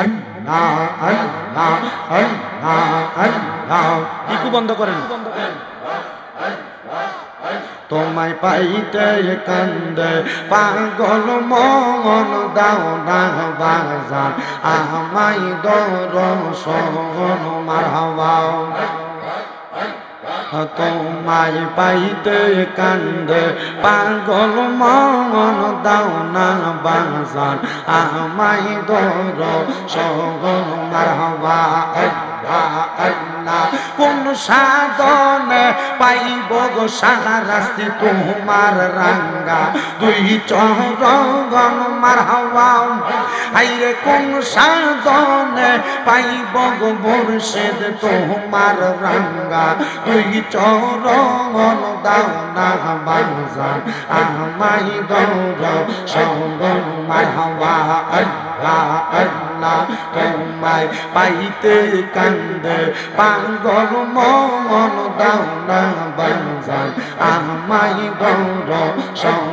আল্লাহ আল্লাহ আল্লাহ আল্লাহ ইকু বন্ধ করেন তোমায় পাইতে কান্দে পাগল মন দাও না বাজান আমায় দরশন মারহাবা তোমায় পাইতে কান্দে পাগল মন দাও না বাজান আমায় দরশন মারহাবা আল্লাহ কোন সাধনে পাইব গো সারাস্তি তোমার রাঙ্গা দুই চরণ মারহাবা আইরে কোন সাধনে পাইব গো মুর্শিদ তোমার রাঙ্গা দুই চরণ দাও না বাজান আমায় দরশন মারহাবা আল্লাহ আল্লাহ তোমায় পাইতে কান্দে পাগল মন দাও না বাজান আমায় দরশন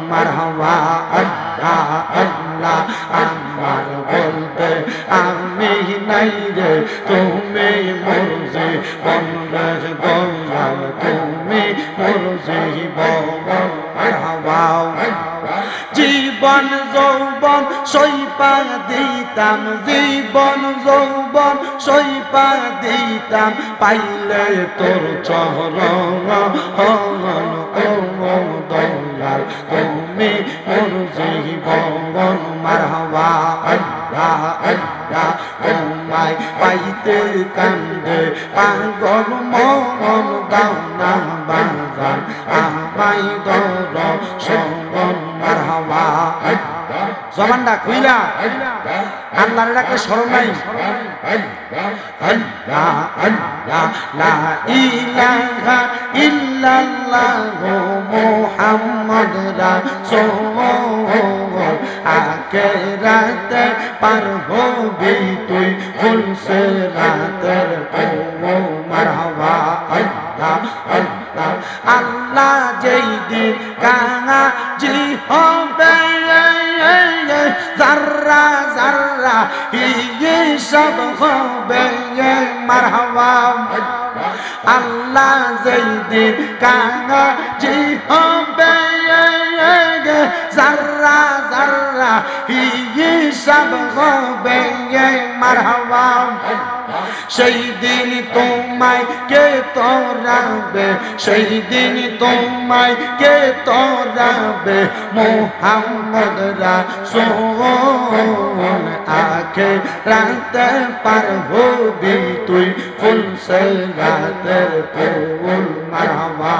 মারহাবা আল্লাহ আল্লাহ আমার বলতে আমি নাই রে তুমি মোর জীবন দয়াল তুমি মোর জীবন মারহাবা জীবন যৌবন সইপা দিতাম জীবন যৌবন সইপা দিতাম পাইলে তোর চরণ ও দয়াল তুমি মোর জীবন মারহাবা আল্লাহ আল্লাহ তোমায় পাইতে কান্দে পাগল মন দাও না বাজান আমায় দরশন মারহাবা জবানটা খুইলা আল্লাহর ডাকে স্মরণ নাই আল্লাহ আল্লাহ লা ইলাহা ইল্লাল্লাহু মুহাম্মদ রাসূল আখিরাতে পার হবি তুই ফুলসে রাতের মারহাবা আল্লাহ আল্লাহ আল্লাহ যেই দিন কাঙাজি হবে জাররা জাররা হিসাব হবে মারহাবা আল্লাহ যেই দিন কাঙাজি হবে জাররা জাররা হিসাব হবে মারহাবা সেই দিন তোমায় কে তোরাবে সেই দিন তোমায় কে তোরাবে মুহাম্মদ রাসূল আখিরাতে পার হবি তুই ফুলসে রাতের ফুল মারহাবা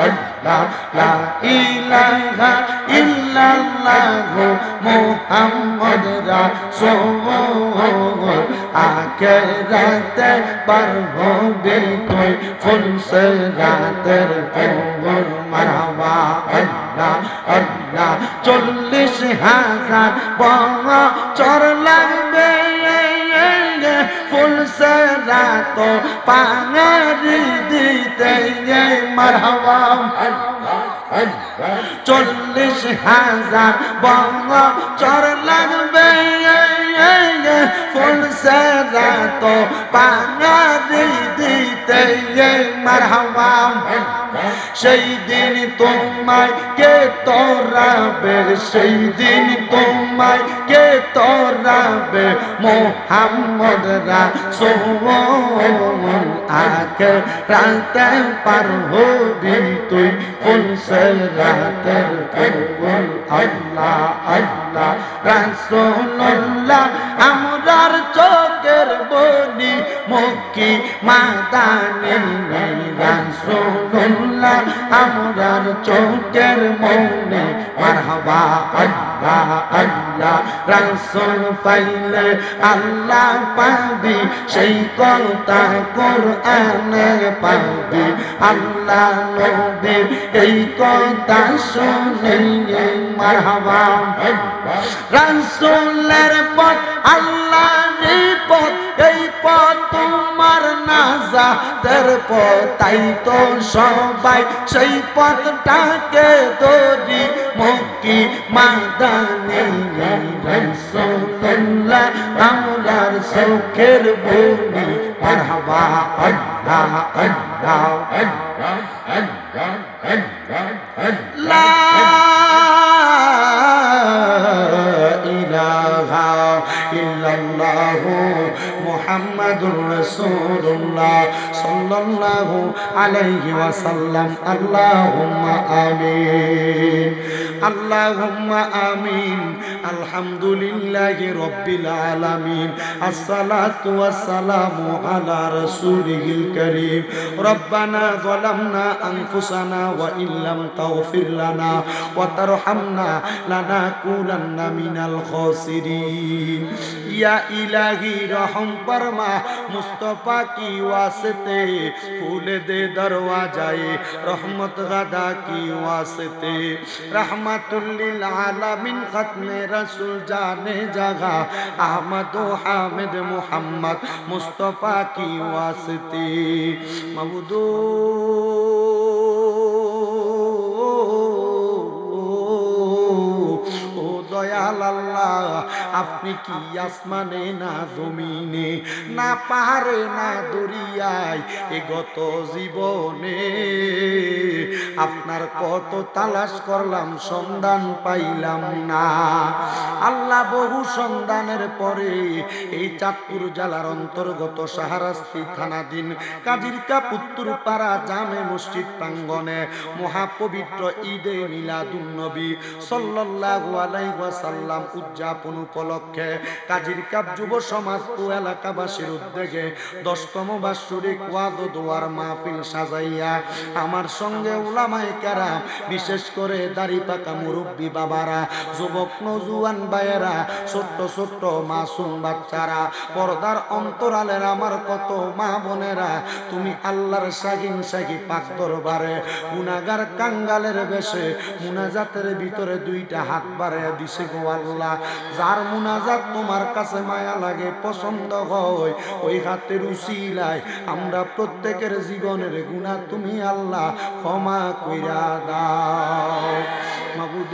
আল্লাহ লা ইলাহা ইল্লাল্লাহু মুহাম্মদ রাসূল আখিরাতে পার হবি তুই ফুলসে রাতের ফুল মারহাবা আল্লাহ আল্লাহ 40,000 বছর লাগবে ফুলসে রাত পাঙারি দিতে মারহাবা 40,000 বছর লাগবে ফুলসে রাত পাঙারি দিতে মারহাবা সেই দিন তোমায় কে তোরাবে সেই দিন তোমায় কে তোরাবে মুহাম্মদ রাসূল আখিরাতে পার হবি তুই ফুলসে রাতের ফুল আল্লাহ আল্লাহ রাসূলুল্লাহ আমরার চোখের বনি মক্কি মাদানী রাসূলুল্লাহ আমরার চোখের মনি মারহাবা আল্লাহ আল্লাহ রাসূল পাইলে আল্লাহ পাবি সেই কথা কোরআনে পাবি আল্লাহ নবীর এই কথা শুনে মারহাবা রাসূলের পথ আল্লাহর পথ এই পথ তোমার নাজাতের পথ তাই তো সবাই সেই পথটাকে ধরি মক্কি মাদানি রাসূলুল্লাহ আমরার চোখের মনি মারহাবা আল্লাহ আল্লাহ লা ইলাহা ইল্লাল্লাহু মুহাম্মাদুর রাসূলুল্লাহ সাল্লাল্লাহু আলাইহি ওয়াসাল্লাম আল্লাহুম্মা আমিন আল্লাহুম্মা আমিন আলহামদুলিল্লাহি রাব্বিল আলামিন আসসালাতু ওয়াসসালামু আলা রাসূলিল কারীম রব্বানা যালামনা আনফুসানা ওয়া ইল্লাম তাগফির লানা ওয়া তারহামনা লানাকুনান্না মিনাল খাসিরিন ইয়া ইলাহি রহম ফরমা মুস্তাফা কি ওয়াসতে ফুল দে দরওয়াজায়ে রহমত গাদা কি ওয়াসতে रहमतुल लिल आलमीन खत्मे रसूल जाने जगह अहमद हामिद मुहम्मद मुस्तफा की वास्ते मबूदो দয়াল আল্লাহ আপনি কি আসমানে না জমিনে না পাহাড়ে না দরিয়ায় এ গত জীবনে আপনার কত তালাশ করলাম সন্ধান পাইলাম না আল্লাহ বহু সন্ধানের পরে এই চাঁদপুর জেলার অন্তর্গত শাহরাস্তি থানাধীন কাজিরকা পুত্তুরপাড়া জামে মসজিদ প্রাঙ্গণে মহাপবিত্র ঈদে মিলাদুন নবী সাল্লাল্লাহু আলাইহি ওয়াসাল্লাম উদযাপন উপলক্ষে কাজিরকা যুব সমাজ ও এলাকাবাসীর উদ্যোগে 10তম বার্ষিক ওয়াজ ও দোয়ার মাহফিল সাজাইয়া আমার সঙ্গে উলামায়ে কেরাম বিশেষ করে দাড়ি পাকা মুরব্বী বাবারা যুবক নওজোয়ান ভাইয়েরা ছোট্ট ছোট্ট মাসুম বাচ্চারা পর্দার অন্তরালের আমার কত মা বোনেরা তুমি আল্লাহর শাহিন শাহী পাক দরবারে গুনাহগার কাঙ্গালের বেশে মুনাজাতের ভিতরে দুইটা হাত বাড়াইয়া দিছে গো আল্লাহ যার মুনাজাত তোমার কাছে মায়া লাগে পছন্দ হয় ওই হাতের উসিলায় আমরা প্রত্যেকের জীবনের গুনাহ তুমি আল্লাহ ক্ষমা কইরা দাও মাবুদ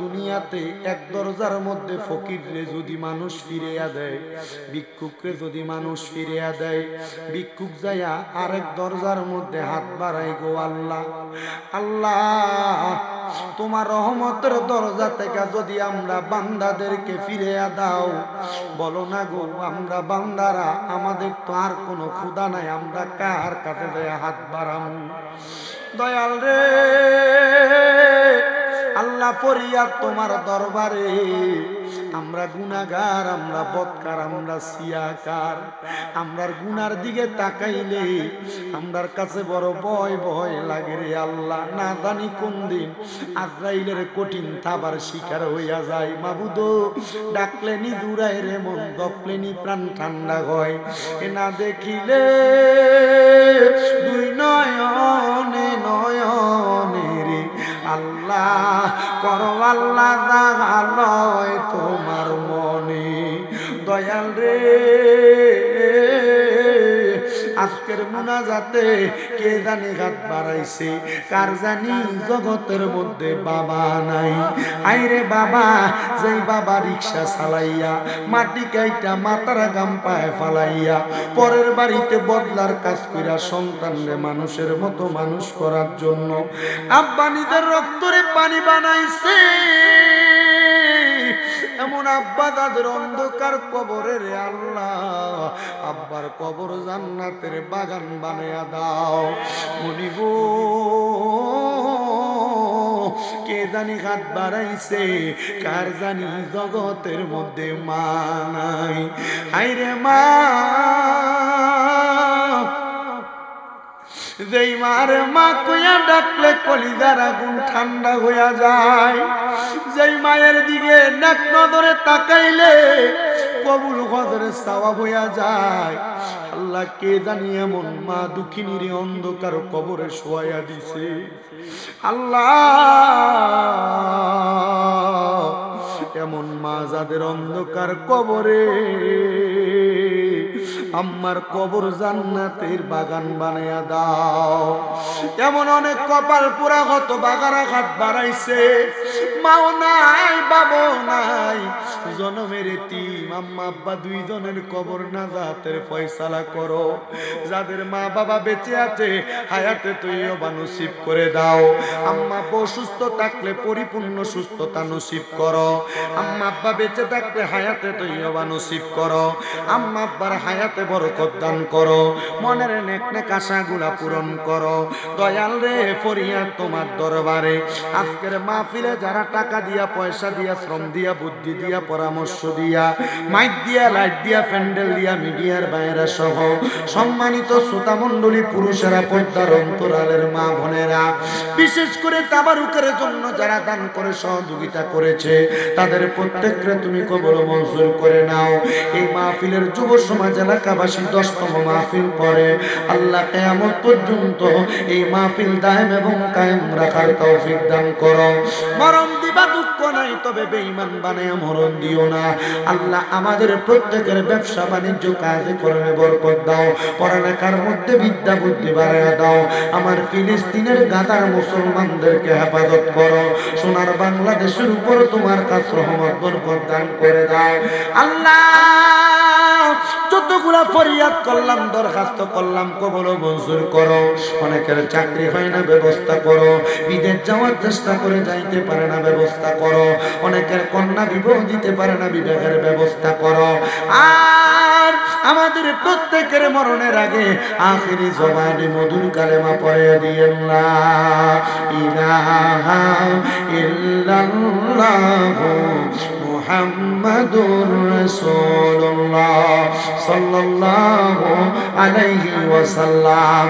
দুনিয়াতে এক দরজার মধ্যে ফকিররে যদি মানুষ ফিরিয়া দেয় ভিক্ষুকরে যদি মানুষ ফিরিয়া দেয় ভিক্ষুক যাইয়া আরেক দরজার মধ্যে হাত বাড়াই গো আল্লাহ আল্লাহ তোমার রহমতের দরজা থেকে যদি আমরা বান্দাদেরকে ফিরিয়া দাও বলো না গো আমরা বান্দারা আমাদের তো আর কোনো ক্ষুধা নাই আমরা কার কাছে যাইয়া হাত বাড়ামু দয়াল রে আল্লাহ ফরিয়াদ তোমার দরবারে আমরা গুনাহগার আমরা বদকার আমরা সিয়াকার আমরার গুনার দিকে তাকাইলে আমরার কাছে বড় ভয় ভয় লাগে রে আল্লাহ না জানি কোন দিন আজরাইলের কঠিন থাবার শিকার হইয়া যায় মাবুদ ডাকলেনি দূরায় রে মন গপলেনি প্রাণ ঠান্ডা হয় এ না দেখিলে দুই নয়নে নয়নে রে আল্লাহ করো আল্লাহ জাগালয় তোমার মনে দয়াল রে আজকের মুনাজাতে কে জানি হাত বাড়াইছে কার জানি জগতের মধ্যে বাবা নাই আইরে বাবা যেই বাবা রিকশা চালাইয়া মাটি কাইটা মাথার গাম পায়ে ফালাইয়া পরের বাড়িতে বদলার কাজ কইরা সন্তানরে মানুষের মতো মানুষ করার জন্য আব্বা নিজের রক্তরে পানি বানাইছে এমন আব্বা দাদের অন্ধকার কবরে রে আল্লাহ আব্বার কবর জান্নাতের বাগান বানায়া দাও মনিব কে জানি হাত বাড়াইছে কার জানি জগতের মধ্যে মা নাই হায়রে মা যেই মারে মা কইয়া ডাকলে কলিজার আগুন ঠান্ডা হইয়া যায় যেই মায়ের দিকে নেক নজরে তাকাইলে কবুল হজরে সওয়াব হইয়া যায় আল্লাহ কে জানি এমন মা দুঃখিনীর অন্ধকার কবরে শোয়াইয়া দিছে আল্লাহ এমন মা যাদের অন্ধকার কবরে আম্মার কবর জান্নাতের বাগান বানায়া দাও। এমন অনেক কপাল পুরা কত বাগারা ঘাট বাড়াইছে, মাও নাই বাবু নাই, জনমের এতিম আম্মা আব্বা দুইজনের কবর নাজাতের ফয়সালা করো। যাদের মা বাবা বেঁচে আছে হায়াতে তৈয়বা নসিব করে দাও। আম্মা আব্বা অসুস্থ থাকলে পরিপূর্ণ সুস্থতা নসিব করো। আম্মা আব্বা বেঁচে থাকলে হায়াতে তৈয়বা নসিব করো। আম্মা আব্বার হায়াতে বরকত দান করো। মনের নেক নেক আশাগুলা পূরণ করো। দয়াল রে ফরিয়াদ তোমার দরবারে আজকের মাহফিলে যারা টাকা দিয়া পয়সা দিয়া শ্রম দিয়া বুদ্ধি দিয়া পরামর্শ দিয়া মাইক দিয়া লাইট দিয়া প্যান্ডেল দিয়া মিডিয়ার বাইরে সহ সম্মানিত শ্রোতা মণ্ডলী পুরুষেরা পর্দার অন্তরালের মা বোনেরা বিশেষ করে তাবারুকের জন্য যারা দান করে সহযোগিতা করেছে তাদের প্রত্যেককে তুমি কবুল মঞ্জুর করে নাও। এই মাহফিলের যুব সমাজ এলাকাবাসী 10তম মাহফিল পরে আল্লাহ কিয়ামত পর্যন্ত এই মাহফিল দায়েম এবং কায়েম রাখার তৌফিক দান করো। মরণ দিবা দুঃখ নাই, তবে বেঈমান বানায়া মরণ দিও না। আল্লাহ আমাদের প্রত্যেকের ব্যবসা বাণিজ্য কাজে কর্মে বরকত দাও। পড়ালেখার মধ্যে বিদ্যা বুদ্ধি বাড়ায়া দাও। আমার ফিলিস্তিনের গাদার মুসলমানদেরকে হেফাজত করো। সোনার বাংলাদেশের উপর তোমার কাছে রহমত বরকত দান করে দাও। আল্লাহ যতগুলা ফরিয়াদ করলাম দরখাস্ত করলাম কবুল মঞ্জুর করো। অনেকের চাকরি হয় না ব্যবস্থা করো। বিদেশ যাওয়ার চেষ্টা করে যাইতে পারে না ব্যবস্থা করো। অনেকের কন্যা বিবাহ দিতে পারে না বিবাহের ব্যবস্থা করো। আর আমাদের প্রত্যেকের মরণের আগে আখিরি জবানে মধুর কালেমা পড়ে দিয়েন লা ইলাহা ইল্লাল্লাহু মুহাম্মাদুর রাসূলুল্লাহ সাল্লাল্লাহু আলাইহি ওয়াসাল্লাম।